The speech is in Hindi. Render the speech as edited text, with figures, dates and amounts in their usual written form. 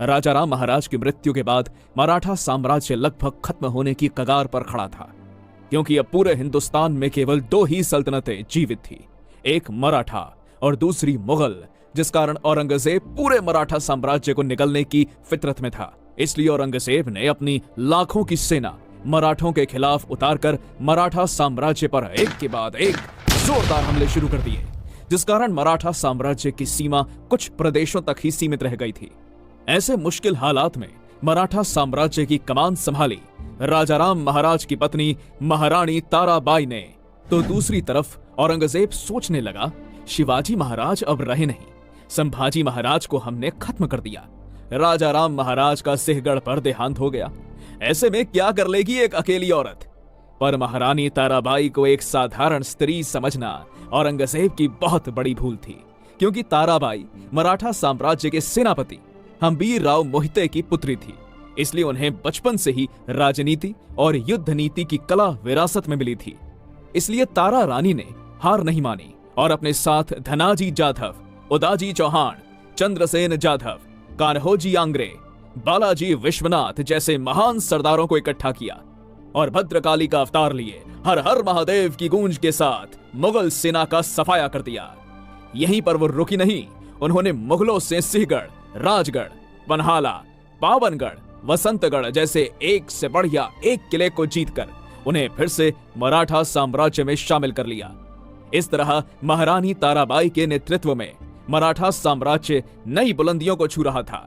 राजाराम महाराज की मृत्यु के बाद मराठा साम्राज्य लगभग खत्म होने की कगार पर खड़ा था, क्योंकि अब पूरे हिंदुस्तान में केवल 2 ही सल्तनतें जीवित थी, एक मराठा और दूसरी मुगल, जिस कारण औरंगजेब पूरे मराठा साम्राज्य को निगलने की फितरत में था। इसलिए औरंगजेब ने अपनी लाखों की सेना मराठों के खिलाफ उतारकर मराठा साम्राज्य पर एक के बाद एक जोरदार हमले शुरू कर दिए, जिस कारण मराठा साम्राज्य की सीमा कुछ प्रदेशों तक ही सीमित रह गई थी। ऐसे मुश्किल हालात में मराठा साम्राज्य की कमान संभाली राजाराम महाराज की पत्नी महारानी ताराबाई ने। तो दूसरी तरफ औरंगजेब सोचने लगा, शिवाजी महाराज अब रहे नहीं, संभाजी महाराज को हमने खत्म कर दिया, राजाराम महाराज का सिंहगढ़ पर देहांत हो गया, ऐसे में क्या कर लेगी एक अकेली औरत। पर महारानी ताराबाई को एक साधारण स्त्री समझना औरंगजेब की बहुत बड़ी भूल थी, क्योंकि ताराबाई मराठा साम्राज्य के सेनापति हम्बीर राव मोहिते की पुत्री थी। इसलिए उन्हें बचपन से ही राजनीति और युद्ध नीति की कला विरासत में मिली थी। इसलिए तारा रानी ने हार नहीं मानी और अपने साथ धनाजी जाधव, उदाजी चौहान, चंद्रसेन जाधव, कान्होजी आंग्रे, बालाजी विश्वनाथ जैसे महान सरदारों को इकट्ठा किया और भद्रकाली का अवतार लिए हर हर महादेव की गूंज के साथ मुगल सेना का सफाया कर दिया। यहीं पर वो रुकी नहीं, उन्होंने मुगलों से सिंहगढ़, राजगढ़, बनहाला, पावनगढ़, वसंतगढ़ जैसे एक से बढ़िया एक किले को जीतकर उन्हें फिर से मराठा साम्राज्य में शामिल कर लिया। इस तरह महारानी ताराबाई के नेतृत्व में मराठा साम्राज्य नई बुलंदियों को छू रहा था।